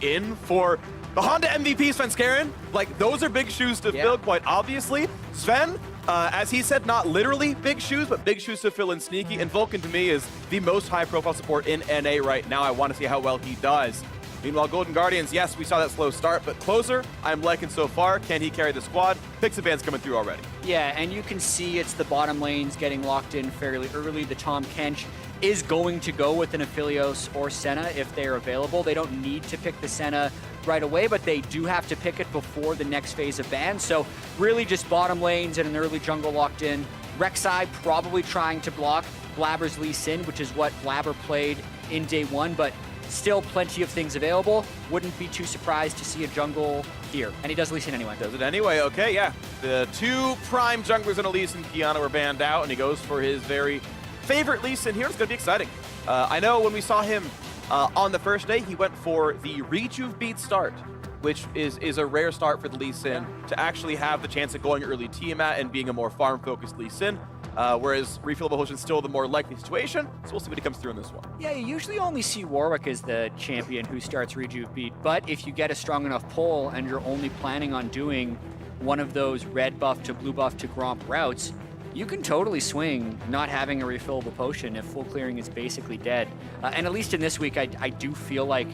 in for the Honda MVP, Svenskeren. Like, those are big shoes to fill, quite obviously. Zven, as he said, not literally big shoes, but big shoes to fill in Nisqy. And Vulcan, to me, is the most high-profile support in NA right now. I want to see how well he does. Meanwhile, Golden Guardians, yes, we saw that slow start, but closer, I'm liking so far. Can he carry the squad? Pix advance coming through already. Yeah, and you can see it's the bottom lanes getting locked in fairly early. The Tahm Kench is going to go with an Aphelios or Senna if they're available. They don't need to pick the Senna right away, but they do have to pick it before the next phase of ban. So really just bottom lanes and an early jungle locked in. Rek'Sai probably trying to block Blaber's Lee Sin, which is what Blaber played in day one, but still plenty of things available. Wouldn't be too surprised to see a jungle here. And he does Lee Sin anyway. Does it anyway, okay, yeah. The two prime junglers in a Lee Sin Qiyana were banned out, and he goes for his very favorite Lee Sin here. It's going to be exciting. I know when we saw him on the first day, he went for the Rejuve beat start, which is a rare start for the Lee Sin to actually have the chance of going early Tiamat and being a more farm-focused Lee Sin. Whereas refillable potion is still the more likely situation, so we'll see what he comes through in this one. Yeah, you usually only see Warwick as the champion who starts Rejuve beat, but if you get a strong enough pull and you're only planning on doing one of those red buff to blue buff to Gromp routes, you can totally swing not having a refillable potion if full clearing is basically dead. And at least in this week, I do feel like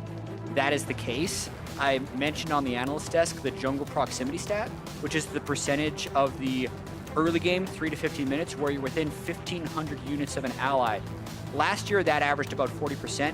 that is the case. I mentioned on the analyst desk the jungle proximity stat, which is the percentage of the early game, 3 to 15 minutes, where you're within 1,500 units of an ally. Last year, that averaged about 40%.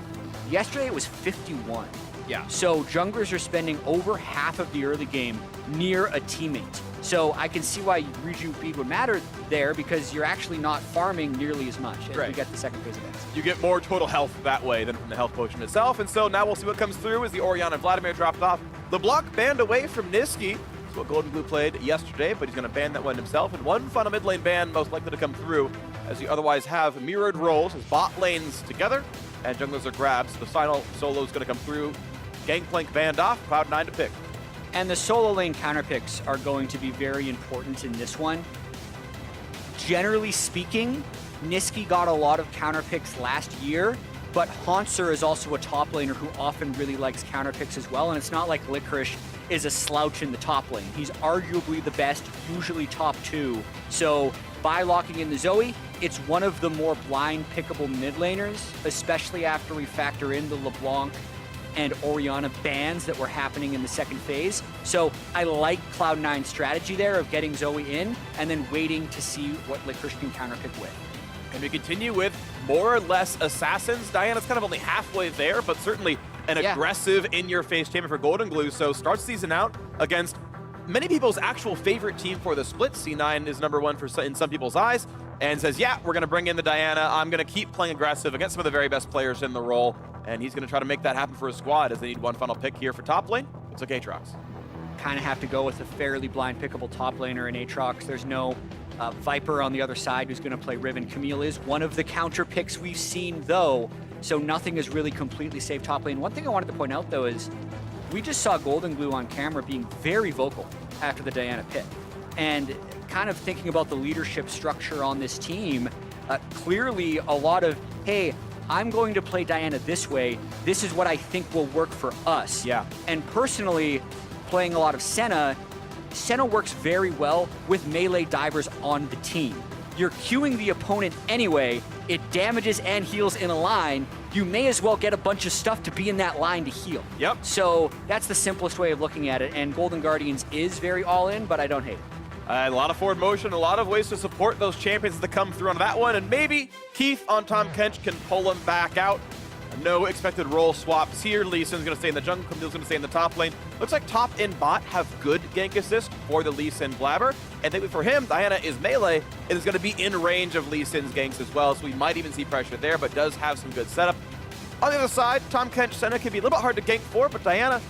Yesterday, it was 51. Yeah. So junglers are spending over half of the early game near a teammate. So I can see why Rejuve beat would matter there, because you're actually not farming nearly as much as you get the second phase events. You get more total health that way than from the health potion itself, and so now we'll see what comes through as the Orianna and Vladimir dropped off. The block banned away from Nisqy. What Goldenglue played yesterday, but he's going to ban that one himself. And one final mid lane ban most likely to come through, as you otherwise have mirrored roles as bot lanes together and junglers are grabbed. So the final solo is going to come through. Gangplank banned off, Cloud9 to pick. And the solo lane counter picks are going to be very important in this one. Generally speaking, Nisqy got a lot of counter picks last year, but Hauntzer is also a top laner who often really likes counter picks as well, and it's not like Licorice is a slouch in the top lane. He's arguably the best, usually top 2. So by locking in the Zoe, it's one of the more blind pickable mid laners, especially after we factor in the LeBlanc and Orianna bans that were happening in the second phase. So I like Cloud9's strategy there of getting Zoe in and then waiting to see what Licorice can counterpick with. And we continue with more or less assassins. Diana's kind of only halfway there, but certainly an aggressive in-your-face champion for Goldenglue. So starts season out against many people's actual favorite team for the split. C9 is #1 in some people's eyes, and says, yeah, we're going to bring in the Diana. I'm going to keep playing aggressive against some of the very best players in the role, and he's going to try to make that happen for his squad as they need one final pick here for top lane. It's okay, Aatrox. Kind of have to go with a fairly blind pickable top laner in Aatrox. There's no Viper on the other side who's going to play Riven. Camille is one of the counter picks we've seen, though, so nothing is really completely safe top lane. One thing I wanted to point out, though, is we just saw Goldenglue on camera being very vocal after the Diana pick. And kind of thinking about the leadership structure on this team, clearly a lot of, hey, I'm going to play Diana this way. This is what I think will work for us. Yeah. And personally, playing a lot of Senna works very well with melee divers on the team. You're queuing the opponent anyway, it damages and heals in a line, you may as well get a bunch of stuff to be in that line to heal. Yep. So that's the simplest way of looking at it, and Golden Guardians is very all-in, but I don't hate it. A lot of forward motion, a lot of ways to support those champions that come through on that one, and maybe Keith on Tahm Kench can pull him back out. No expected role swaps here. Lee Sin's going to stay in the jungle, Camille's going to stay in the top lane. Looks like top and bot have good gank assist for the Lee Sin Blaber. And thankfully for him, Diana is melee and is going to be in range of Lee Sin's ganks as well, so we might even see pressure there, but does have some good setup. On the other side, Tahm Kench Senna can be a little bit hard to gank for, but Diana,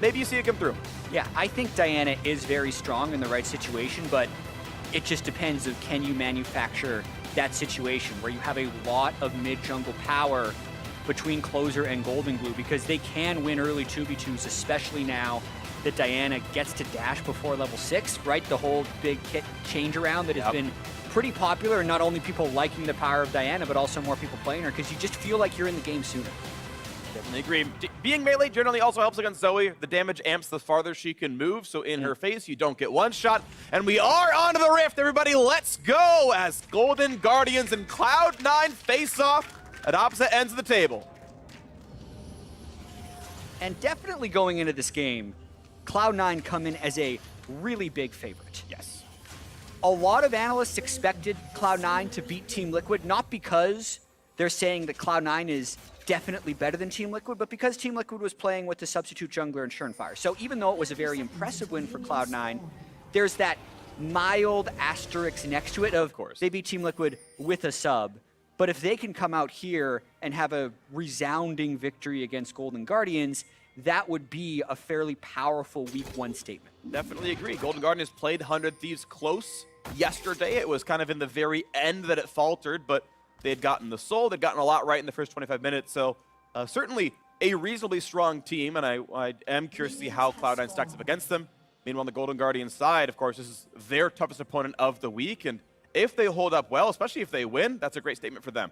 maybe you see it come through. Yeah, I think Diana is very strong in the right situation, but it just depends of can you manufacture that situation where you have a lot of mid-jungle power between Closer and Goldenglue, because they can win early 2v2s, especially now that Diana gets to dash before level 6, right? The whole big kit change around that has been pretty popular, and not only people liking the power of Diana, but also more people playing her, because you just feel like you're in the game sooner. I agree. Being melee generally also helps against Zoe. The damage amps the farther she can move, so in her face, you don't get one shot. And we are onto the Rift, everybody. Let's go as Golden Guardians and Cloud9 face off at opposite ends of the table. And definitely going into this game, Cloud9 come in as a really big favorite. Yes. A lot of analysts expected Cloud9 to beat Team Liquid, not because they're saying that Cloud9 is definitely better than Team Liquid, but because Team Liquid was playing with the substitute jungler and Surenfire. So even though it was a very impressive win for Cloud9, there's that mild asterisk next to it of course. They beat Team Liquid with a sub. But if they can come out here and have a resounding victory against Golden Guardians, that would be a fairly powerful Week 1 statement. Definitely agree. Golden Guardians played 100 Thieves close yesterday. It was kind of in the very end that it faltered, but they had gotten the soul. They'd gotten a lot right in the first 25 minutes. So certainly a reasonably strong team, and I am curious to see how Cloud9 stacks up against them. Meanwhile, on the Golden Guardians side, of course, this is their toughest opponent of the week, and if they hold up well, especially if they win, that's a great statement for them.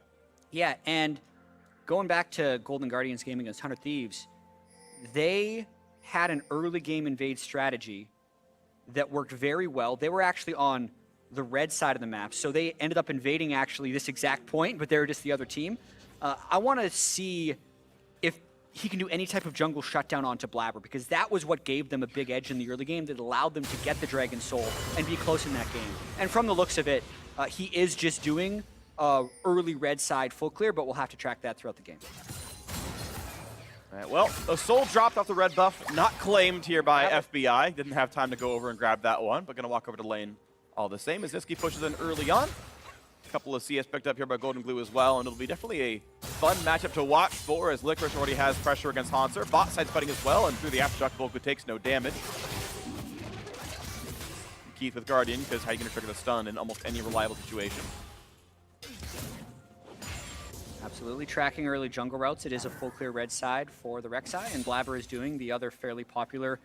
Yeah, and going back to Golden Guardians game against 100 Thieves, they had an early game invade strategy that worked very well. They were actually on the red side of the map, so they ended up invading actually this exact point, but they were just the other team. I want to see if he can do any type of jungle shutdown onto Blaber, because that was what gave them a big edge in the early game that allowed them to get the Dragon Soul and be close in that game. And from the looks of it, he is just doing early red side full clear, but we'll have to track that throughout the game. All right, well, a soul dropped off the red buff, not claimed here by FBI. Didn't have time to go over and grab that one, but going to walk over to lane all the same as Nisqy pushes in early on. A couple of CS picked up here by Goldenglue as well, and it'll be definitely a fun matchup to watch for as Licorice already has pressure against Hauntzer. Bot side's fighting as well, and through the aftershock, Vulcan takes no damage. Keith with Guardian, because how are you going to trigger the stun in almost any reliable situation? Absolutely tracking early jungle routes. It is a full clear red side for the Rek'Sai, and Blaber is doing the other fairly popular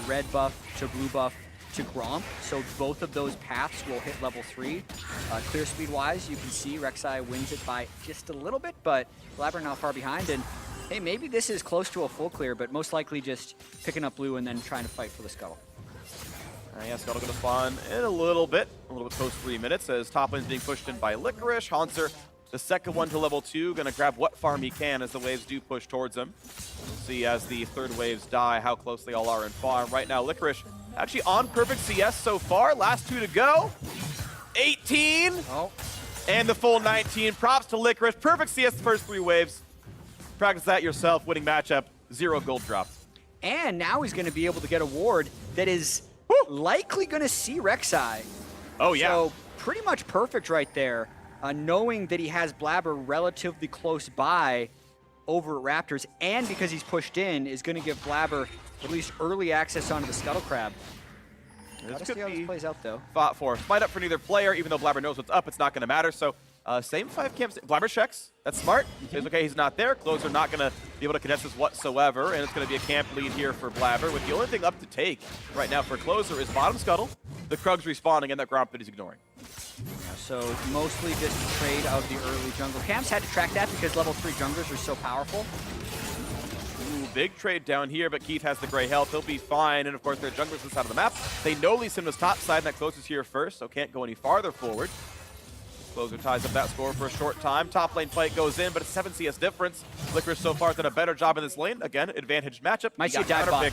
red buff to blue buff to Gromp. So both of those paths will hit level 3. Clear speed wise, you can see Rek'Sai wins it by just a little bit, but Blaber not far behind. And hey, maybe this is close to a full clear, but most likely just picking up blue and then trying to fight for the scuttle. Yeah, Scuttle going to spawn in a little bit post 3 minutes as top lane's being pushed in by Licorice. Hauntzer, the second one to level 2, going to grab what farm he can as the waves do push towards him. We'll see as the third waves die how close they all are in farm. Right now, Licorice actually on perfect CS so far. Last 2 to go. 18. Oh. And the full 19. Props to Licorice. Perfect CS the first 3 waves. Practice that yourself. Winning matchup. 0 gold dropped. And now he's going to be able to get a ward that is likely going to see Rek'Sai. Oh, yeah. So pretty much perfect right there. Knowing that he has Blaber relatively close by over at Raptors, and because he's pushed in, is going to give Blaber at least early access onto the Scuttle Crab. Gotta see how this plays out, though. Fought for. Fight up for neither player, even though Blaber knows what's up, it's not going to matter. So same 5 camps. Blaber checks. That's smart. Says, okay, he's not there. Closer not going to be able to contest this whatsoever, and it's going to be a camp lead here for Blaber, with the only thing up to take right now for Closer is bottom Scuttle, the Krug's respawning, and that Gromp that he's ignoring. So mostly just a trade of the early jungle camps. Had to track that because level 3 junglers are so powerful. Ooh, big trade down here, but Keith has the gray health. He'll be fine, and of course, their junglers this side of the map. They know Lee Sin was top side, and that Closer's here first, so can't go any farther forward. Closer ties up that score for a short time. Top lane fight goes in, but it's 7 CS difference. Licorice so far has done a better job in this lane. Again, advantaged matchup. Might see a dive bot.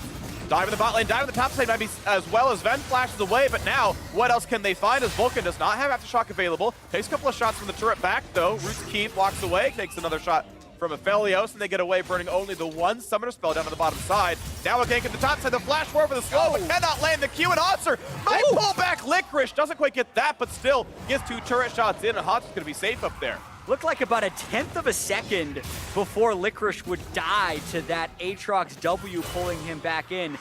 Dive in the bot lane, dive in the top side, maybe as well as Zven flashes away, but now, what else can they find as Vulcan does not have Aftershock available. Takes a couple of shots from the turret back, though. Roots Keith walks away, takes another shot from Aphelios, and they get away, burning only the one summoner spell down to the bottom side. Now a gank at the top side, the flash war for the slow, but cannot land the Q, and Hauntzer might pull back Licorice. Doesn't quite get that, but still gets 2 turret shots in, and Hautzer's going to be safe up there. Looked like about a 1/10 of a second before Licorice would die to that Aatrox W pulling him back in.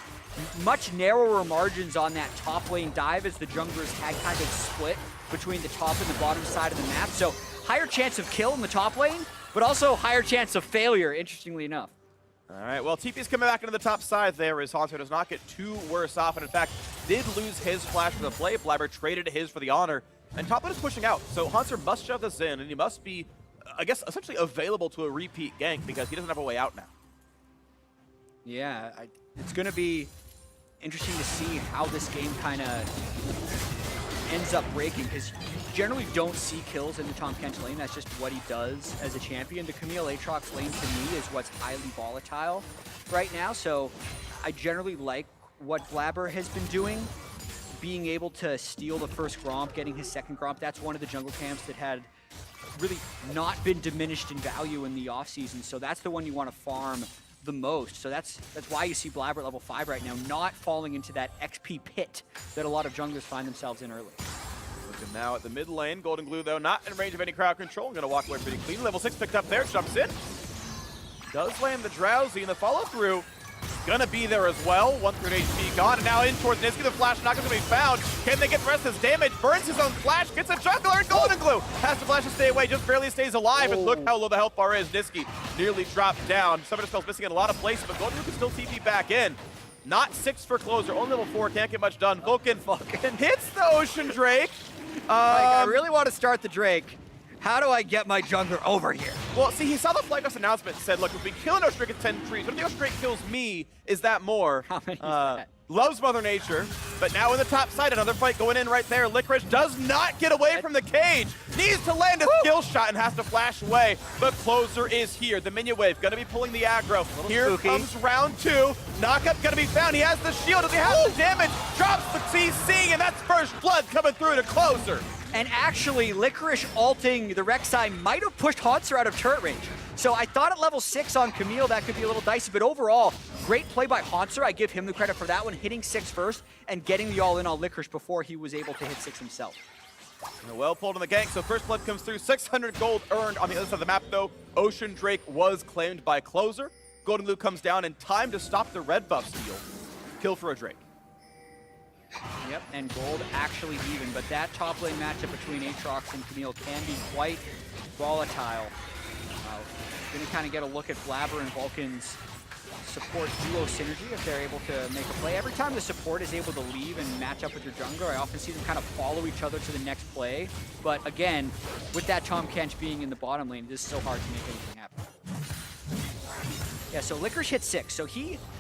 Much narrower margins on that top lane dive as the junglers had kind of split between the top and the bottom side of the map. So higher chance of kill in the top lane, but also higher chance of failure, interestingly enough. All right, well, TP's coming back into the top side there as Hauntzer does not get too worse off, and in fact, did lose his flash for the play. Blaber traded his for the honor, and top lane is pushing out. So Hauntzer must shove this in, and he must be, I guess, essentially available to a repeat gank because he doesn't have a way out now. Yeah, it's going to be interesting to see how this game kind of ends up breaking, because you generally don't see kills in the Tahm Kench lane. That's just what he does as a champion. The Camille Aatrox lane, to me, is what's highly volatile right now. So I generally like what Blaber has been doing, being able to steal the first Gromp, getting his second Gromp. That's one of the jungle camps that had really not been diminished in value in the offseason. So that's the one you want to farm the most. So that's why you see Blaber at level 5 right now, not falling into that XP pit that a lot of junglers find themselves in early. Looking now at the mid lane. Goldenglue, though, not in range of any crowd control. Going to walk away pretty clean. Level 6 picked up there, jumps in. Does land the Drowsy, and the follow-through gonna be there as well. 1/3 HP gone, and now in towards Nisqy. The flash not gonna be found. Can they get the rest of his damage? Burns his own flash, gets a jungler, and Goldenglue has to flash to stay away, just barely stays alive. And look how low the health bar is. Nisqy nearly dropped down. Summoner spell's missing in a lot of places, but Goldenglue can still TP back in. Not 6 for closer, only level 4, can't get much done. Vulcan hits the Ocean Drake. I really want to start the Drake. How do I get my jungler over here? Well, see, he saw the FlyQuest announcement and said, look, if we kill an Ocean Drake, it's 10 trees. But if the Ocean Drake kills me, is that more? How many is that? Loves Mother Nature, but now in the top side, another fight going in right there. Licorice does not get away from the cage. Needs to land a skill shot and has to flash away. But closer is here. The minion wave gonna be pulling the aggro. Here spooky. comes round 2. Knockup gonna be found. He has the shield. Does he have the damage? Drops the CC, and that's first blood coming through to closer. And actually, Licorice ulting the Rek'Sai might have pushed Hauntzer out of turret range. So I thought at level 6 on Camille that could be a little dicey, but overall, great play by Hauntzer. I give him the credit for that one, hitting 6 first and getting the all-in on Licorice before he was able to hit 6 himself. Well pulled on the gank, so first blood comes through. 600 gold earned on the other side of the map, though. Ocean Drake was claimed by closer. Goldenglue comes down in time to stop the red buff steal. Kill for a Drake. Yep, and gold actually even, but that top lane matchup between Aatrox and Camille can be quite volatile. Gonna kind of get a look at Blaber and Vulcan's support duo synergy if they're able to make a play. Every time the support is able to leave and match up with your jungler, I often see them kind of follow each other to the next play. But again, with that Tahm Kench being in the bottom lane, it is so hard to make anything happen. Yeah, so Licorice hit 6. So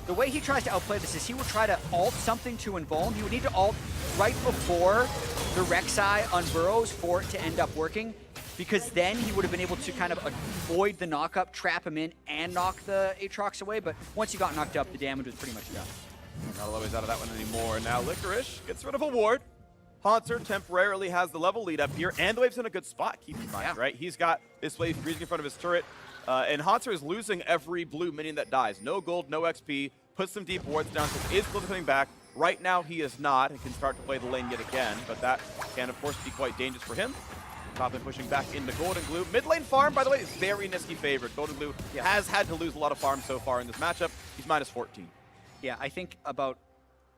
the way he tries to outplay this is he will try to ult something to invuln. He would need to ult right before the Rek'Sai on Burrows for it to end up working, because then he would have been able to kind of avoid the knockup, trap him in, and knock the Aatrox away. But once he got knocked up, the damage was pretty much done. Not always out of that one anymore. Now Licorice gets rid of a ward. Hauntzer temporarily has the level lead up here, and the wave's in a good spot, keep in mind, right? He's got this wave freezing in front of his turret. And Hauntzer is losing every blue minion that dies. No gold, no XP, puts some deep wards down, so he is close to coming back. Right now he is not, and can start to play the lane yet again, but that can of course be quite dangerous for him. Top lane pushing back into Goldenglue. Mid lane farm, by the way, is very Nisqy favored. Goldenglue has had to lose a lot of farm so far in this matchup. He's minus 14. Yeah, I think about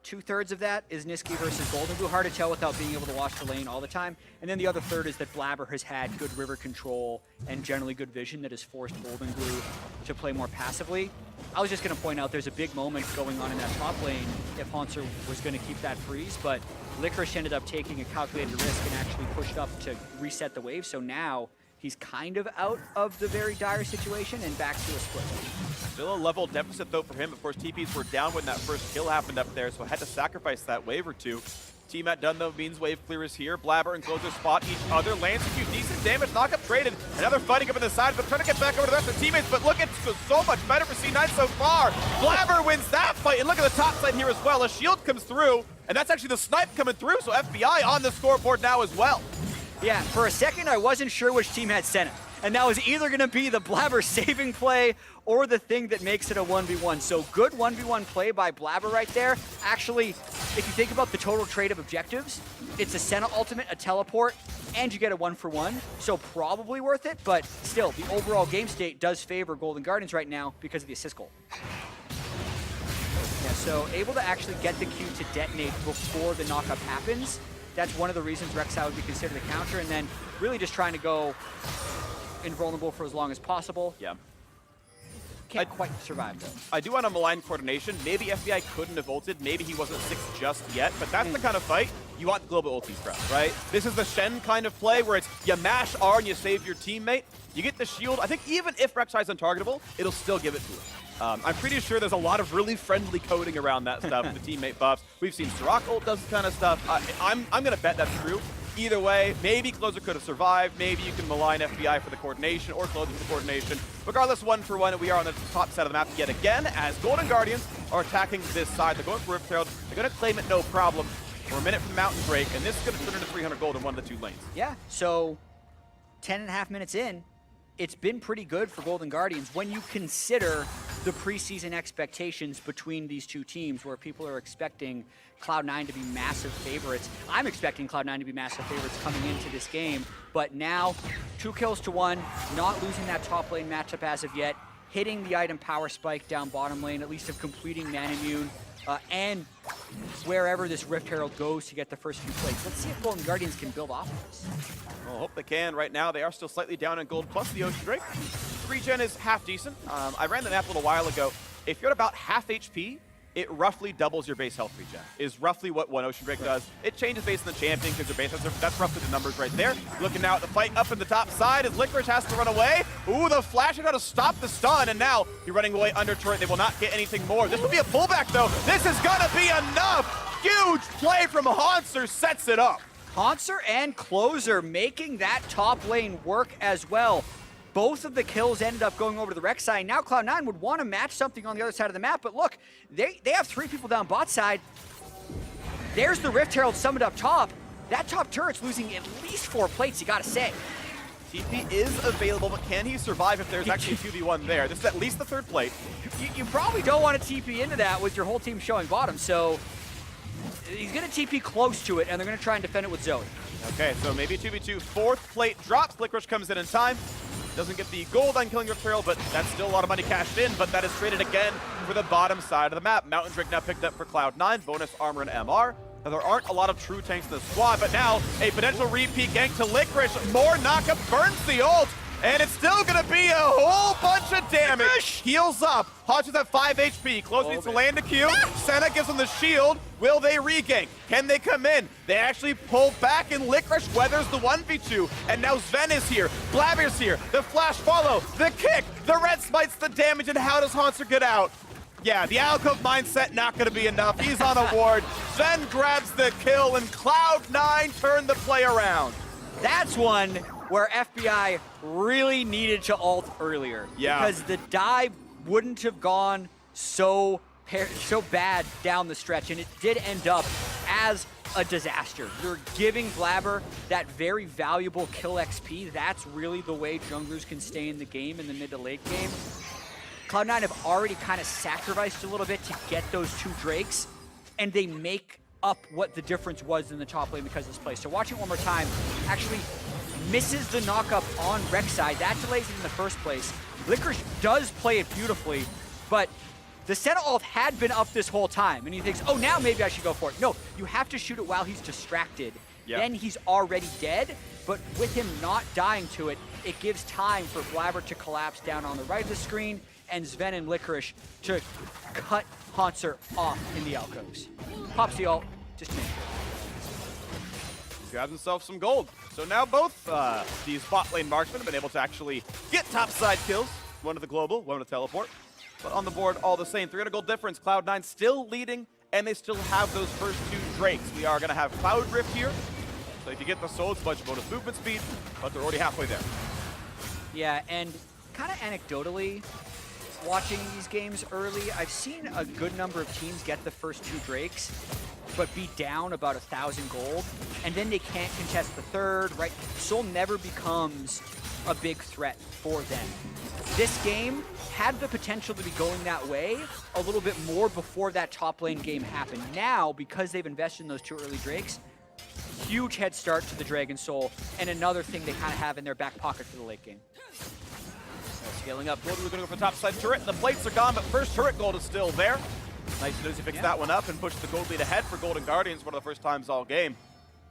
2/3 of that is Nisqy versus Goldenglue. Hard to tell without being able to watch the lane all the time. And then the other third is that Blaber has had good river control and generally good vision that has forced Goldenglue to play more passively. I was just going to point out there's a big moment going on in that top lane if Hauntzer was going to keep that freeze, but Licorice ended up taking a calculated risk and actually pushed up to reset the wave. So now he's kind of out of the very dire situation and back to a split. Still a level deficit, though, for him. Of course, TPs were down when that first kill happened up there, so had to sacrifice that wave or two. Team done, though, means wave clear is here. Blaber and Closer spot each other. Lands a few decent damage. Knockup traded. Another fighting up in the side, but trying to get back over to the rest of the teammates. But look, it's so much better for C9 so far. Blaber wins that fight, and look at the top side here as well. A shield comes through, and that's actually the snipe coming through, so FBI on the scoreboard now as well. Yeah, for a second, I wasn't sure which team had Senna. And that was either going to be the Blaber saving play or the thing that makes it a 1v1. So good 1v1 play by Blaber right there. Actually, if you think about the total trade of objectives, it's a Senna ultimate, a teleport, and you get a 1-for-1. So probably worth it, but still, the overall game state does favor Golden Guardians right now because of the assist goal. Yeah, so able to actually get the Q to detonate before the knockup happens. That's one of the reasons Rek'Sai would be considered a counter, and then really just trying to go invulnerable for as long as possible. Yeah. Can't quite survive, though. I do want a malign coordination. Maybe FBI couldn't have ulted. Maybe he wasn't 6 just yet, but that's the kind of fight you want the global ulti from, right? This is the Shen kind of play where it's you mash R and you save your teammate. You get the shield. I think even if Rek'Sai's untargetable, it'll still give it to him. I'm pretty sure there's a lot of really friendly coding around that stuff, the teammate buffs. We've seen Sirach ult does this kind of stuff. I'm going to bet that's true. Either way, maybe Closer could have survived. Maybe you can malign FBI for the coordination or Closer for the coordination. Regardless, 1-for-1, we are on the top side of the map yet again as Golden Guardians are attacking this side. They're going for Rift Herald. They're going to claim it no problem. We're a minute from Mountain Break, and this is going to turn into 300 gold in one of the two lanes. Yeah, so 10.5 minutes in, it's been pretty good for Golden Guardians when you consider the preseason expectations between these two teams, where people are expecting Cloud9 to be massive favorites. I'm expecting Cloud9 to be massive favorites coming into this game, but now 2 kills to 1, not losing that top lane matchup as of yet, hitting the item power spike down bottom lane, at least of completing Man Immune, and wherever this Rift Herald goes to get the first few plays. Let's see if Golden Guardians can build off of this. Well, I hope they can. Right now, they are still slightly down in gold, plus the Ocean Drake. Regen is half decent. I ran the map a little while ago. If you're at about half HP, it roughly doubles your base health regen, is roughly what one Ocean Drake does. It changes based on the champion because your base health, that's roughly the numbers right there. Looking now at the fight up in the top side as Licorice has to run away. Ooh, the flash is going to stop the stun, and now you're running away under turret. They will not get anything more. This will be a pullback, though. This is going to be enough. Huge play from Hauntzer sets it up. Hauntzer and Closer making that top lane work as well. Both of the kills ended up going over to the Rek'Sai. Now Cloud9 would want to match something on the other side of the map, but look, they have 3 people down bot side. There's the Rift Herald summoned up top. That top turret's losing at least 4 plates, you gotta say. TP is available, but can he survive if there's actually a 2v1 there? This is at least the 3rd plate. You probably don't want to TP into that with your whole team showing bottom, so he's gonna TP close to it, and they're gonna try and defend it with Zoe. Okay, so maybe 2v2, 4th plate drops. Licorice comes in time. Doesn't get the gold on killing Rift Herald, but that's still a lot of money cashed in, but that is traded again for the bottom side of the map. Mountain Drake now picked up for Cloud9, bonus armor and MR. Now, there aren't a lot of true tanks in the squad, but now a potential repeat gank to Licorice. More knockup, burns the ult, and it's still gonna be a whole bunch of damage. Heals up. Hauntzer at 5 HP. Close needs to land a Q. Senna gives them the shield. Will they regank? Can they come in? They actually pull back, and Licorice weathers the 1v2. And now Zven is here. Blaber's here. The flash follow. The kick. The red smites the damage. And how does Hauntzer get out? Yeah, the alcove mindset not going to be enough. He's on a ward. Zven grabs the kill, and Cloud9 turn the play around. That's one where FBI really needed to ult earlier. Yeah. Because the dive wouldn't have gone so bad down the stretch, and it did end up as a disaster. You're giving Blaber that very valuable kill XP. That's really the way junglers can stay in the game in the mid to late game. Cloud9 have already kind of sacrificed a little bit to get those 2 Drakes, and they make up what the difference was in the top lane because of this play. So watching it one more time, actually misses the knockup on Rek'Sai. That delays it in the first place. Licorice does play it beautifully, but the Senna ult had been up this whole time, and he thinks, oh, now maybe I should go for it. No, you have to shoot it while he's distracted. Yep. Then he's already dead, but with him not dying to it, it gives time for Blaber to collapse down on the right of the screen, and Zven and Licorice to cut Hauntzer off in the alcoves. Pops the ult, just to make sure. Grabs himself some gold. So now both these bot lane marksmen have been able to actually get topside kills. One to the global, one to teleport. But on the board, all the same. 300 gold difference. Cloud9 still leading, and they still have those first 2 Drakes. We are going to have Cloud Rift here. So if you get the soul, it's a bunch of bonus movement speed, but they're already halfway there. Yeah, and kind of anecdotally, watching these games early, I've seen a good number of teams get the first 2 Drakes, but be down about 1,000 gold, and then they can't contest the 3rd, right? Soul never becomes a big threat for them. This game had the potential to be going that way a little bit more before that top lane game happened. Now, because they've invested in those 2 early Drakes, huge head start to the Dragon Soul, and another thing they kind of have in their back pocket for the late game. Scaling up, Golden going to go for the top side turret. The plates are gone, but first turret gold is still there. Nice news, he picks that one up and pushes the gold lead ahead for Golden Guardians, one of the first times all game.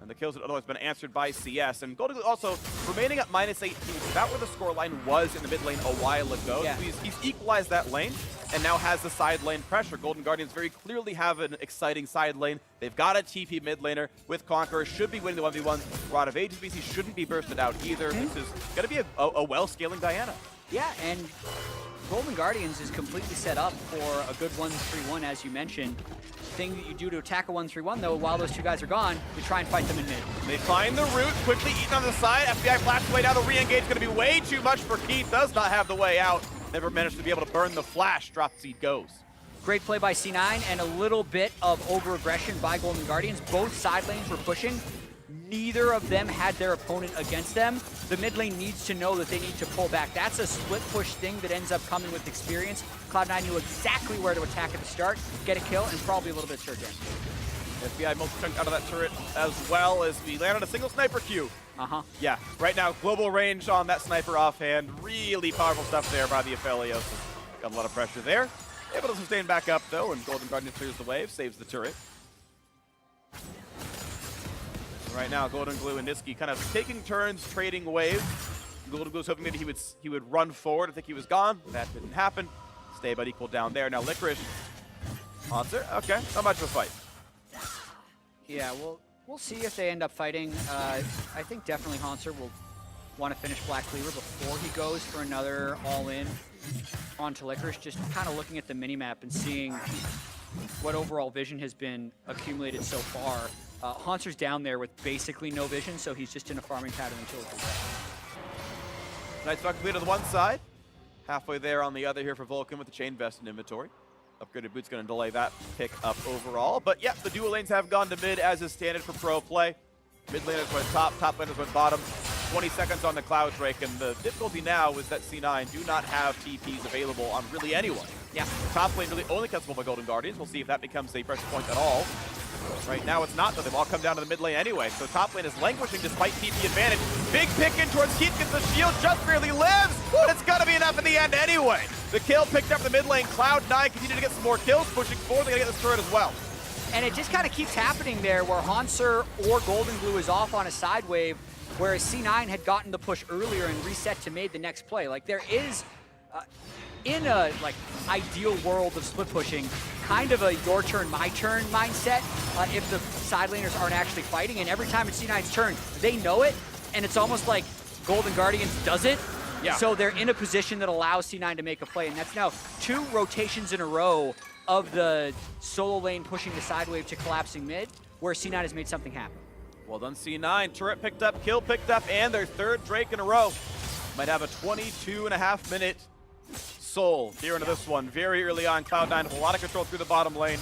And the kills had otherwise been answered by CS. And Golden also remaining at -18. That where the scoreline was in the mid lane a while ago. Yeah. So he's equalized that lane and now has the side lane pressure. Golden Guardians very clearly have an exciting side lane. They've got a TP mid laner with Conqueror. Should be winning the 1v1s. We're out of ages. He shouldn't be bursted out either. This is going to be a well-scaling Diana. Yeah, and Golden Guardians is completely set up for a good 1-3-1, as you mentioned. Thing that you do to attack a 1-3-1, though, while those two guys are gone, you try and fight them in mid. They find the root, quickly eaten on the side. FBI flash away. Now the re-engage is going to be way too much for Keith. Does not have the way out. Never managed to be able to burn the flash. Drop seed goes. Great play by C9 and a little bit of over-aggression by Golden Guardians. Both side lanes were pushing. Neither of them had their opponent against them. The mid lane needs to know that they need to pull back. That's a split push thing that ends up coming with experience. Cloud9 knew exactly where to attack at the start, get a kill, and probably a little bit of turret damage. FBI multi-chunk out of that turret as well as we land on a single sniper queue. Yeah, right now, global range on that sniper offhand. Really powerful stuff there by the Aphelios. Got a lot of pressure there. Able to sustain back up, though, and Golden Guardian clears the wave, saves the turret. Right now, Goldenglue and Nisqy kind of taking turns trading waves. Goldenglue was hoping maybe he would run forward. I think he was gone. That didn't happen. Stay but equal down there. Now Licorice. Hauntzer. Okay, not much of a fight. Yeah, we'll see if they end up fighting. I think definitely Hauntzer will want to finish Black Cleaver before he goes for another all-in onto Licorice. Just kind of looking at the minimap and seeing what overall vision has been accumulated so far. Hauntzer's down there with basically no vision, so he's just in a farming pattern until it comes back. Nice fuck clear to the one side. Halfway there on the other here for Vulcan with the chain vest in inventory. Upgraded boot's going to delay that pick up overall. But yeah, the dual lanes have gone to mid as is standard for pro play. Mid laners went top laners went bottom. 20 seconds on the Cloud Drake, and the difficulty now is that C9 do not have TPs available on really anyone. Yeah. The top lane really only catchable by Golden Guardians. We'll see if that becomes a pressure point at all. Right now it's not, though. They've all come down to the mid lane anyway. So top lane is languishing despite TP advantage. Big pick in towards Keith, gets the shield, just barely lives, but it's gonna be enough in the end anyway. The kill picked up in the mid lane. Cloud9 continue to get some more kills, pushing forward. They gotta get this turret as well. And it just kind of keeps happening there where Hauntzer or Goldenglue is off on a side wave, whereas C9 had gotten the push earlier and reset to made the next play. Like there is, in a ideal world of split pushing, kind of a your turn, my turn mindset if the side laners aren't actually fighting. And every time it's C9's turn, they know it, and it's almost like Golden Guardians does it. Yeah. So they're in a position that allows C9 to make a play, and that's now 2 rotations in a row of the solo lane pushing the side wave to collapsing mid, where C9 has made something happen. Well done, C9. Turret picked up, kill picked up, and their third Drake in a row. Might have a 22.5-minute soul here into this one. Very early on, Cloud9 with a lot of control through the bottom lane.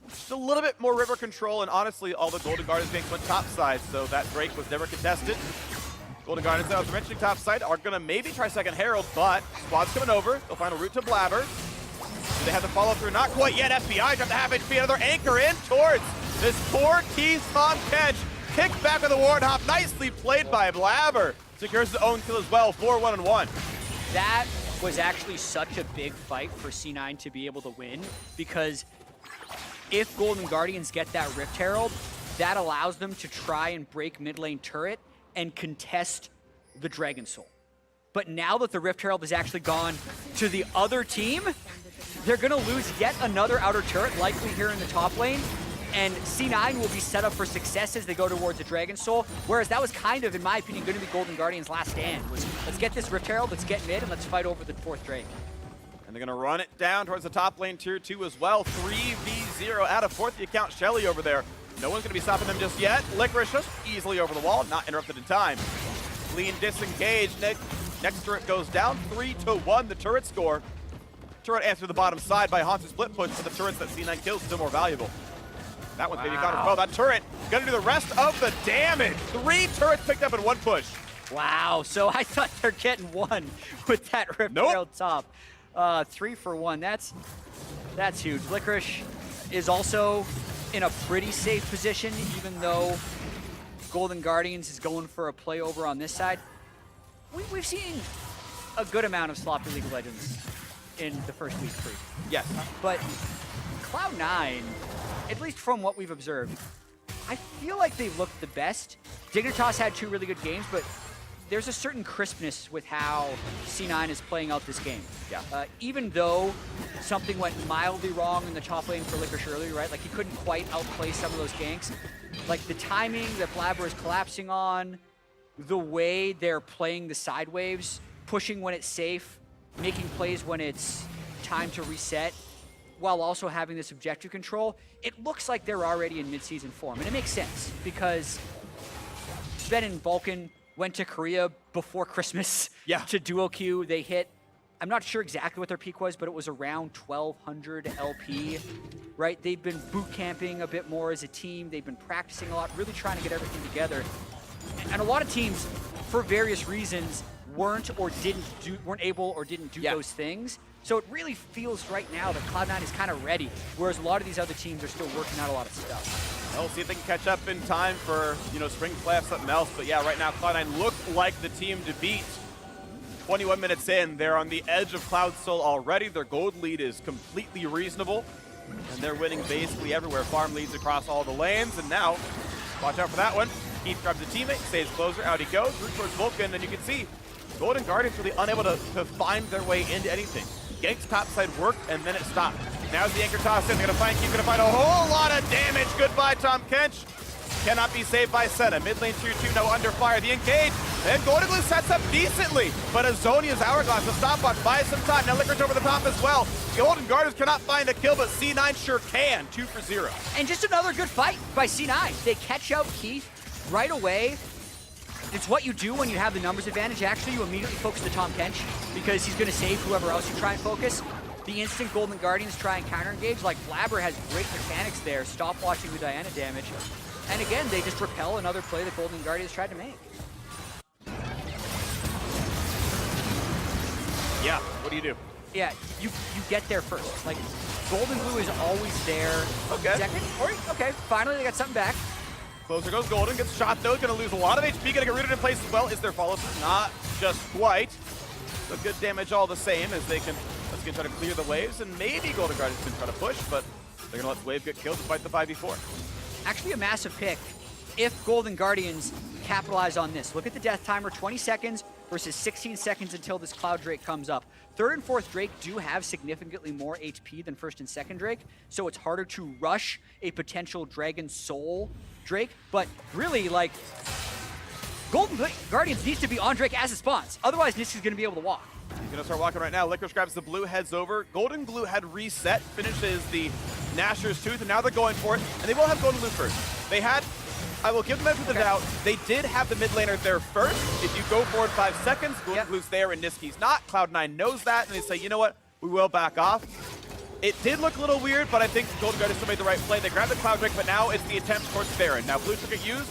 Just a little bit more river control, and honestly, all the Golden Guardians ganks went top side, so that Drake was never contested. Golden Guardians, as I was mentioning, top side, are going to maybe try second Herald, but squad's coming over. They'll find a route to Blaber. Do they have the follow through? Not quite yet. FBI dropped the half HP. Another anchor in towards this poor Keith Tahm Kench. Kicked back with the ward hop. Nicely played by Blaber. Secures his own kill as well. 4-1-1. That was actually such a big fight for C9 to be able to win, because if Golden Guardians get that Rift Herald, that allows them to try and break mid lane turret and contest the Dragon Soul. But now that the Rift Herald has actually gone to the other team, they're gonna lose yet another outer turret, likely here in the top lane, and C9 will be set up for success as they go towards the Dragon Soul, whereas that was kind of, in my opinion, gonna be Golden Guardians' last stand, was let's get this Rift Herald, let's get mid, and let's fight over the 4th Drake. And they're gonna run it down towards the top lane tier 2 as well. 3v0 out of 4th, the account Shelly over there. No one's gonna be stopping them just yet. Licorice just easily over the wall, not interrupted in time. Clean disengage, next turret goes down, 3-1 the turret score. Turret answered the bottom side by Hauntzer split push, but the turrets that C9 kills still more valuable. That one's maybe caught as well. That turret gonna do the rest of the damage. 3 turrets picked up in 1 push. Wow, so I thought they're getting 1 with that Rift Herald top. 3 for 1, that's huge. Licorice is also in a pretty safe position, even though Golden Guardians is going for a play over on this side. We've seen a good amount of sloppy League of Legends in the first week free. Yes. But Cloud9, at least from what we've observed, I feel like they looked the best. Dignitas had 2 really good games, but there's a certain crispness with how C9 is playing out this game. Yeah. Even though something went mildly wrong in the top lane for Licorice earlier, right? Like he couldn't quite outplay some of those ganks. Like the timing that Blaber is collapsing on, the way they're playing the side waves, pushing when it's safe, making plays when it's time to reset, while also having this objective control, it looks like they're already in mid-season form. And it makes sense because Zven and Vulcan went to Korea before Christmas to duo queue. They hit, I'm not sure exactly what their peak was, but it was around 1,200 LP, right? They've been boot camping a bit more as a team. They've been practicing a lot, really trying to get everything together. And a lot of teams, for various reasons, weren't able or didn't do those things. So it really feels right now that Cloud9 is kind of ready, whereas a lot of these other teams are still working out a lot of stuff. We'll see if they can catch up in time for, spring playoffs, something else. But yeah, right now Cloud9 look like the team to beat. 21 minutes in, they're on the edge of Cloud Soul already. Their gold lead is completely reasonable, and they're winning basically everywhere. Farm leads across all the lanes, and now, watch out for that one. Keith grabs a teammate, stays closer, out he goes, route towards Vulcan, and you can see Golden Guardians really unable to find their way into anything. Gank's topside worked, and then it stopped. Now's the anchor toss in. They're gonna find Keith, gonna find a whole lot of damage. Goodbye, Tahm Kench. Cannot be saved by Senna. Mid lane tier 2, no under fire. The engage, and Goldenglue sets up decently, but Azonia's Hourglass, the stopwatch, buys some time. Now Licorice over the top as well. Golden Guardians cannot find a kill, but C9 sure can. 2 for 0. And just another good fight by C9. They catch out Keith right away. It's what you do when you have the numbers advantage. Actually, you immediately focus the Tahm Kench because he's going to save whoever else you try and focus. The instant Golden Guardians try and counter-engage, like Blaber has great mechanics there, stop watching the Diana damage. And again, they just repel another play that Golden Guardians tried to make. Yeah, what do you do? Yeah, you get there first. Like, Goldenglue is always there. Okay. Second, okay, finally they got something back. Closer goes Golden, gets shot though, gonna lose a lot of HP, gonna get rooted in place as well. Is their follow-through? Not just quite, but good damage all the same as they can, let's try to clear the waves, and maybe Golden Guardians can try to push, but they're gonna let the wave get killed despite the 5v4. Actually a massive pick if Golden Guardians capitalize on this. Look at the death timer, 20 seconds versus 16 seconds until this Cloud Drake comes up. Third and fourth Drake do have significantly more HP than first and second Drake, so it's harder to rush a potential Dragon Soul Drake, but really, like, Golden Guardians needs to be on Drake as it spawns. Otherwise, Nisqy's gonna be able to walk. He's gonna start walking right now. Licorice grabs the blue, heads over. Goldenglue had reset, finishes the Gnasher's Tooth, and now they're going for it. And they will have Goldenglue first. They had, I will give them benefit of the doubt, they did have the mid laner there first. If you go forward 5 seconds, Goldenblue's there and Nisqy's not. Cloud9 knows that, and they say, you know what, we will back off. It did look a little weird, but I think Golden Guardians still made the right play. They grabbed the Cloud Drake, but now it's the attempt towards Baron. Now blue took it used.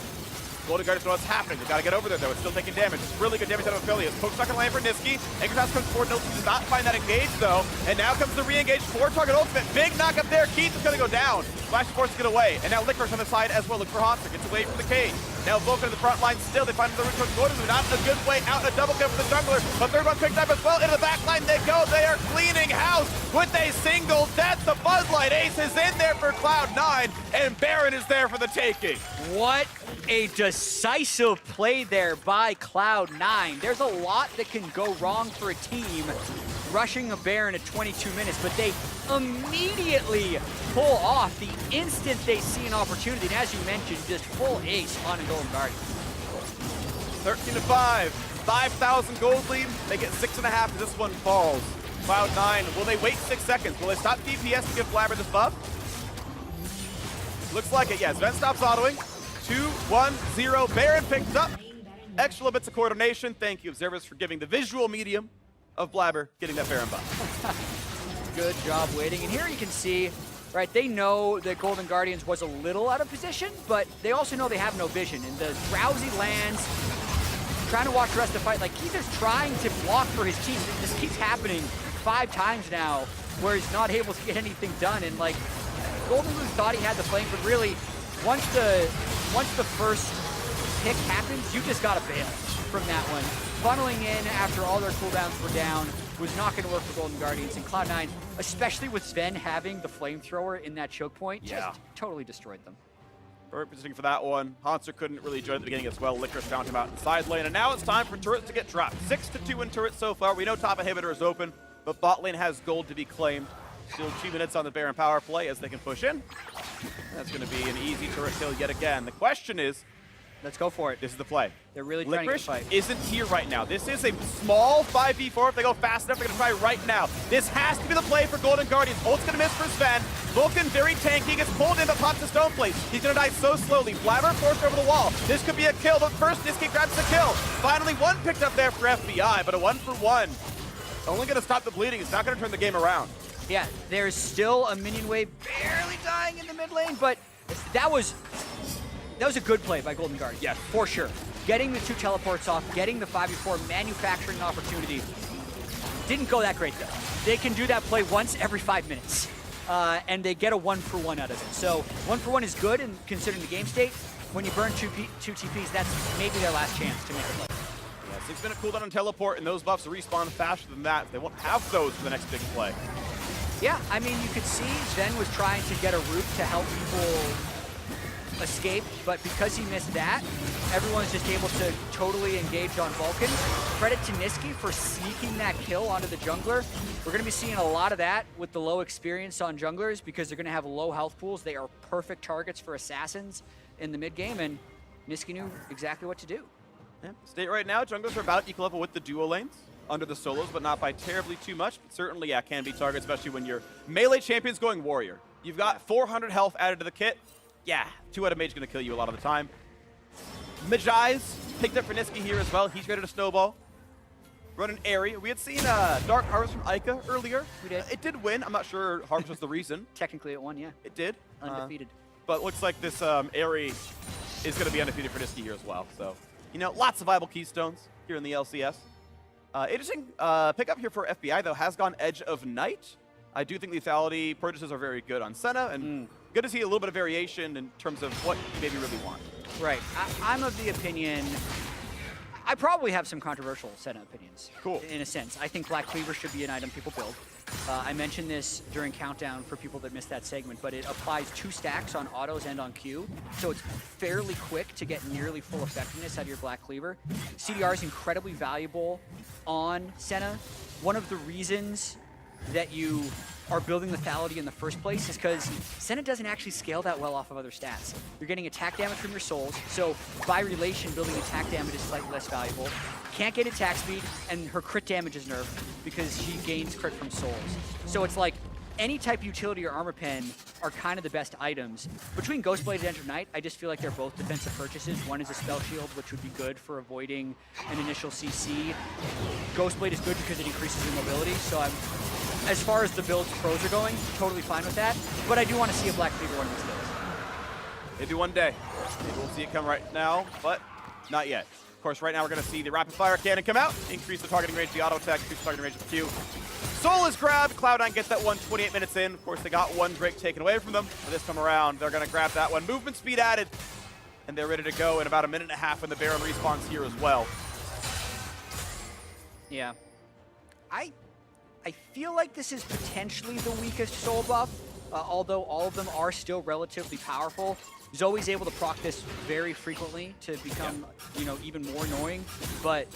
Golden Guardians know what's happening. They gotta get over there though. It's still taking damage. It's really good damage out of Aphelios. Poke's not gonna land for Nisqy. Anchortoss comes forward. Notilus does not find that engage though. And now comes the re-engage 4-target ultimate. Big knock up there. Keith is gonna go down. Flash force to get away. And now Licorice on the side as well. Look for Hauntzer. Gets away from the cage. Now Vulcan in the front line still. They find the route towards Goldenglue. Not a good way out. A double kill for the jungler. But third one picked up as well. Into the back line they go. They are cleaning house with a single death. The Buzz Light Ace is in there for Cloud9. And Baron is there for the taking. What a decisive play there by Cloud9. There's a lot that can go wrong for a team rushing a Baron at 22 minutes, but they immediately pull off the instant they see an opportunity. And as you mentioned, just full ace on a Golden Guardian. 13-5, 5,000 gold lead. They get 6.5 as this one falls. Cloud9, will they wait 6 seconds? Will they stop DPS to give Blaber this buff? Looks like it, yes. Zven stops autoing. 2-1-0. Baron picked up. Extra little bits of coordination. Thank you, observers, for giving the visual medium of Blaber getting that Baron buff. Good job waiting. And here you can see, right, they know that Golden Guardians was a little out of position, but they also know they have no vision. And the drowsy lands, trying to watch the rest of the fight. Like, Keith is trying to block for his team. This keeps happening 5 times now, where he's not able to get anything done. And, like, Goldenglue thought he had the flame, but really, once the first pick happens, you just gotta bail from that one. Funneling in after all their cooldowns were down was not going to work for Golden Guardians, and Cloud9, especially with Zven having the flamethrower in that choke point, just totally destroyed them. Perfect positioning for that one. Hauntzer couldn't really join at the beginning as well. Licorice found him out in the side lane, and now it's time for turrets to get dropped. 6-2 in turrets so far. We know top inhibitor is open, but bot lane has gold to be claimed. Still 2 minutes on the Baron power play as they can push in. That's going to be an easy turret kill yet again. The question is, Let's go for it. This is the play. They're really trying to Licorice fight. isn't here right now. This is a small 5v4. If they go fast enough, they're going to try right now. This has to be the play for Golden Guardians. Ult's going to miss for Zven. Vulcan very tanky, gets pulled in but pops the stone plate. He's going to die so slowly. Blaber forced over the wall. This could be a kill, but first Nisqy grabs the kill. Finally, one picked up there for FBI, but a 1-for-1. Only going to stop the bleeding. It's not going to turn the game around. Yeah, there's still a minion wave barely dying in the mid lane, but that was a good play by Golden Guardians. Yes. For sure. Getting the 2 teleports off, getting the 5v4 manufacturing opportunity. Didn't go that great, though. They can do that play once every 5 minutes, and they get a 1-for-1 out of it. So 1-for-1 is good, and considering the game state, when you burn 2 TPs, that's maybe their last chance to make a play. Yeah, 6-minute cooldown on teleport, and those buffs respawn faster than that. They won't have those for the next big play. Yeah, I mean, you could see Zven was trying to get a root to help people escape, but because he missed that, everyone's just able to totally engage on Vulcan. Credit to Nisqy for sneaking that kill onto the jungler. We're going to be seeing a lot of that with the low experience on junglers because they're going to have low health pools. They are perfect targets for assassins in the mid game, and Nisqy knew exactly what to do. Yeah. State right now, junglers are about equal level with the duo lanes under the solos, but not by terribly too much. But certainly, yeah, can be targets, especially when your melee champion's going warrior. You've got 400 health added to the kit. Yeah, 2 out of mage going to kill you a lot of the time. Magi's picked up for Nisqy here as well. He's ready to snowball. Run an area. We had seen Dark Harvest from Ica earlier. We did. It did win. I'm not sure Harvest was the reason. Technically, it won, yeah. It did. Undefeated. But looks like this Airy is going to be undefeated for Nisqy here as well. So, you know, lots of viable keystones here in the LCS. Interesting pickup here for FBI, though, has gone Edge of Night. I do think lethality purchases are very good on Senna, and good to see a little bit of variation in terms of what you maybe really want. Right. I'm of the opinion, I probably have some controversial Senna opinions. Cool. In a sense. I think Black Cleaver should be an item people build. I mentioned this during Countdown for people that missed that segment, but it applies 2 stacks on autos and on Q, so it's fairly quick to get nearly full effectiveness out of your Black Cleaver. CDR is incredibly valuable on Senna. One of the reasons that you are building lethality in the first place is because Senna doesn't actually scale that well off of other stats. You're getting attack damage from your souls, so by relation, building attack damage is slightly less valuable. Can't get attack speed, and her crit damage is nerfed because she gains crit from souls. So it's like any type utility or armor pen are kind of the best items. Between Ghostblade and Edge of Night, I just feel like they're both defensive purchases. One is a spell shield, which would be good for avoiding an initial CC. Ghostblade is good because it increases your mobility, so I'm, as far as the build's pros are going, totally fine with that. But I do want to see a Black Cleaver one of these days. Maybe one day. Maybe we'll see it come right now, but not yet. Of course, right now we're going to see the rapid fire cannon come out, increase the targeting range, the auto attack, increase the targeting range of the Q. Soul is grabbed. Cloud9 gets that one 28 minutes in. Of course, they got one break taken away from them. But this time around, they're going to grab that one. Movement speed added, and they're ready to go in about a minute and a half when the Baron respawns here as well. Yeah. I feel like this is potentially the weakest soul buff, although all of them are still relatively powerful. Zoe's able to proc this very frequently to become, you know, even more annoying. But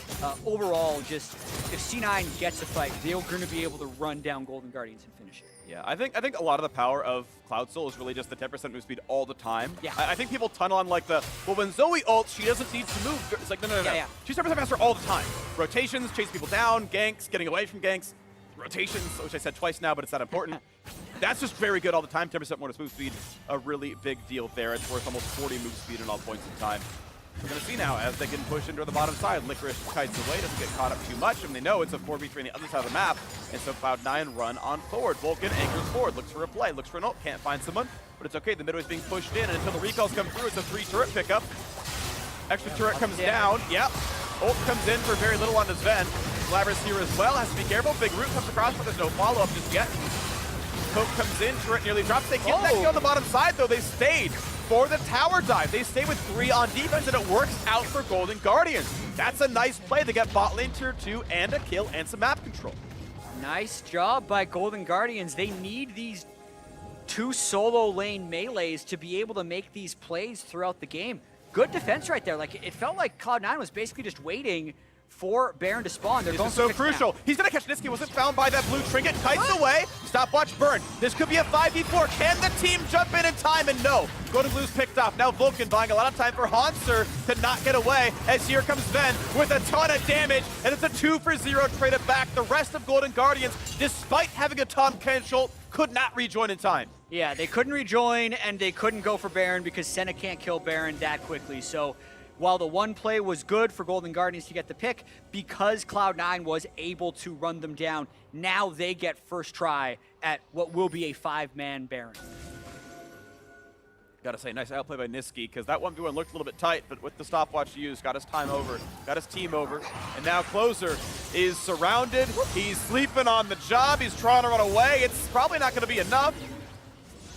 overall, just if C9 gets a fight, they're going to be able to run down Golden Guardians and finish it. Yeah, I think a lot of the power of Cloud Soul is really just the 10% move speed all the time. Yeah. I think people tunnel on like the, well, when Zoe ults, she doesn't need to move. It's like, no. Yeah. She's 10% faster all the time. Rotations, chase people down, ganks, getting away from ganks. Rotations, which I said twice now, but it's not important. That's just very good all the time. 10% more to move speed, a really big deal there. It's worth almost 40 move speed in all points in time. We're going to see now as they can push into the bottom side. Licorice kites away, doesn't get caught up too much, and they know it's a 4v3 on the other side of the map. And so Cloud9 run on forward. Vulcan anchors forward, looks for a play, looks for an ult, can't find someone, but it's okay. The mid way's being pushed in, and until the recalls come through, it's a 3-turret pickup. Extra turret comes down. Yep. Ult comes in for very little on the Zven. Blaber's here as well, has to be careful. Big root comes across, but there's no follow-up just yet. Poke comes in, turret nearly drops. They get that kill on the bottom side, though. They stayed for the tower dive. They stay with 3 on defense, and it works out for Golden Guardians. That's a nice play. They get bot lane tier 2 and a kill and some map control. Nice job by Golden Guardians. They need these 2 solo lane melees to be able to make these plays throughout the game. Good defense right there. Like, it felt like Cloud9 was basically just waiting for Baron to spawn. They're This going is so for crucial. now. He's gonna catch Nisqy. Wasn't found by that blue trinket. Kites away. Stopwatch burn. This could be a 5v4. Can the team jump in time? And no. Goldenglue picked off. Now Vulcan buying a lot of time for Hauntzer to not get away. As here comes Zven with a ton of damage. And it's a 2-for-0 traded back. The rest of Golden Guardians, despite having a Tahm Kench, could not rejoin in time. Yeah, they couldn't rejoin, and they couldn't go for Baron because Senna can't kill Baron that quickly. So while the one play was good for Golden Guardians to get the pick, because Cloud9 was able to run them down, now they get first try at what will be a 5-man Baron. Gotta say, nice outplay by Nisqy, because that 1v1 looked a little bit tight, but with the stopwatch used, got his time over, got his team over, and now Closer is surrounded. He's sleeping on the job. He's trying to run away. It's probably not gonna be enough.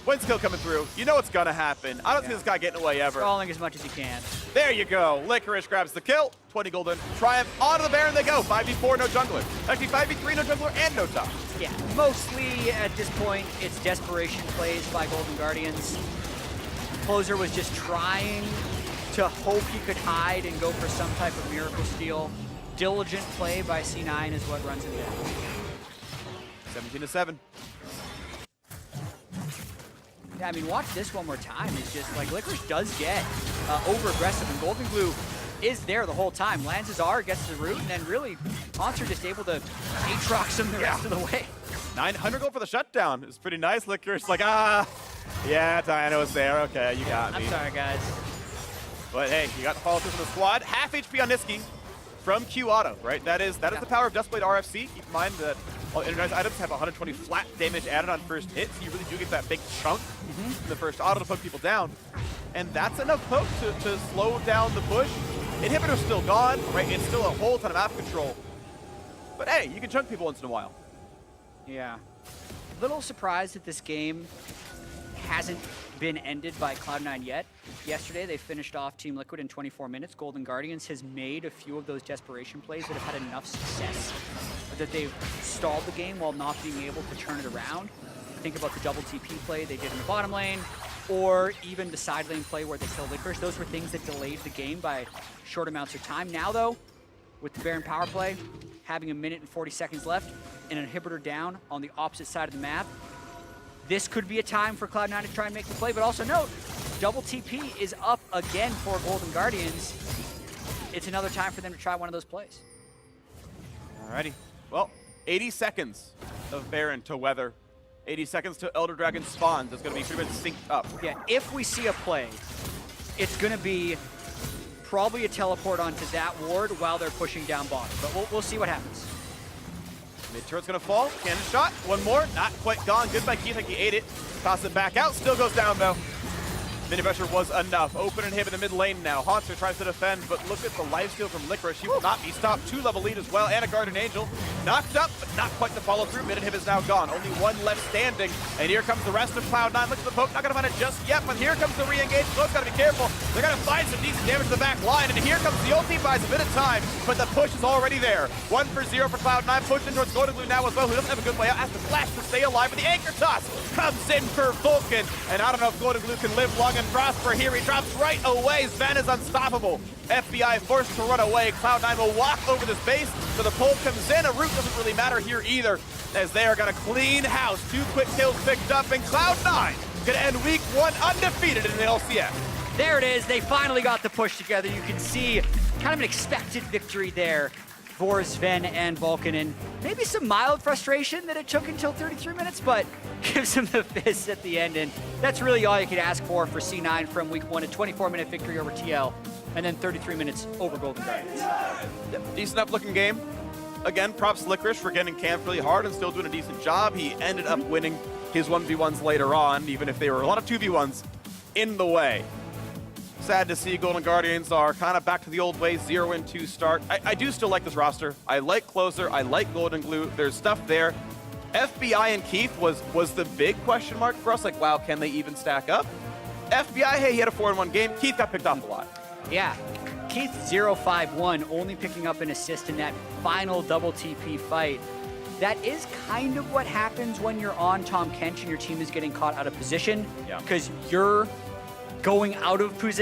Wind skill coming through. You know what's gonna happen. I don't see this guy getting away ever. Crawling as much as he can. There you go. Licorice grabs the kill. 20 golden. Triumph. Onto the Baron they go. 5v4, no jungler. Actually, 5v3, no jungler and no top. Yeah, mostly at this point, it's desperation plays by Golden Guardians. Closer was just trying to hope he could hide and go for some type of miracle steal. Diligent play by C9 is what runs him down. 17-7. Yeah, I mean, watch this one more time. It's just like Licorice does get over-aggressive, and Goldenglue is there the whole time. Lands his R, gets the root, and then really, Hauntzer just able to Aatrox him the rest of the way. 900 gold for the shutdown. It's pretty nice. Licorice like, yeah, Diana was there. Okay, you got me. I'm sorry, guys. But hey, you got the follow through from the squad. Half HP on Nisqy from Q Auto, right? That is the power of Duskblade RFC. Keep in mind that all energized items have 120 flat damage added on first hit, so you really do get that big chunk in the first auto to poke people down. And that's enough poke to slow down the push. Inhibitor's still gone, right? It's still a whole ton of map control. But hey, you can chunk people once in a while. Yeah. Little surprised that this game hasn't been ended by Cloud9 yet. Yesterday, they finished off Team Liquid in 24 minutes. Golden Guardians has made a few of those desperation plays that have had enough success that they've stalled the game while not being able to turn it around. Think about the double TP play they did in the bottom lane, or even the side lane play where they killed Licorice. Those were things that delayed the game by short amounts of time. Now, though, with the Baron power play, having 1 minute and 40 seconds left, and an inhibitor down on the opposite side of the map, this could be a time for Cloud9 to try and make the play, but also note, double TP is up again for Golden Guardians. It's another time for them to try one of those plays. Alrighty. Well, 80 seconds of Baron to weather. 80 seconds to Elder Dragon spawns. It's going to be pretty much synced up. Yeah, if we see a play, it's going to be probably a teleport onto that ward while they're pushing down bottom, but we'll see what happens. Mid turret's gonna fall. Cannon shot. One more. Not quite gone. Good by Keith. Like he ate it. Toss it back out. Still goes down though. Mini pressure was enough. Open and hit in the mid lane now. Hauntzer tries to defend, but look at the lifesteal from Licorice. He will not be stopped. 2-level lead as well, and a Guardian Angel. Knocked up, but not quite the follow through. Mid inhib is now gone. Only one left standing. And here comes the rest of Cloud9. Look at the poke. Not gonna find it just yet, but here comes the re-engage. Close, gotta be careful. They're gonna find some decent damage to the back line, and here comes the ulti. Buys a bit of time, but the push is already there. 1-for-0 for Cloud9. Pushing towards Goldenglue now as well, who doesn't have a good way out. Has to flash to stay alive, but the anchor toss comes in for Vulcan. And I don't know if Goldenglue can live long and prosper here. He drops right away. Zven is unstoppable. FBI forced to run away. Cloud9 will walk over this base, so the pull comes in. A root doesn't really matter here either, as they are going to clean house. 2 quick kills picked up, and Cloud9 going to end week 1 undefeated in the LCS. There it is. They finally got the push together. You can see kind of an expected victory there for Zven and Vulcan, and maybe some mild frustration that it took until 33 minutes, but gives them the fist at the end, and that's really all you could ask for C9 from week 1, a 24-minute victory over TL, and then 33 minutes over Golden Guardians. Yep, decent enough looking game. Again, props to Licorice for getting camped really hard and still doing a decent job. He ended up winning his 1v1s later on, even if they were a lot of 2v1s in the way. Sad to see Golden Guardians are kind of back to the old ways, 0-2 start. I do still like this roster. I like Closer, I like Goldenglue. There's stuff there. FBI and Keith was the big question mark for us. Like, wow, can they even stack up? FBI, hey, he had a 4-1 game. Keith got picked off a lot. Yeah, Keith 0-5-1, only picking up an assist in that final double TP fight. That is kind of what happens when you're on Tahm Kench and your team is getting caught out of position, because you're going out of position.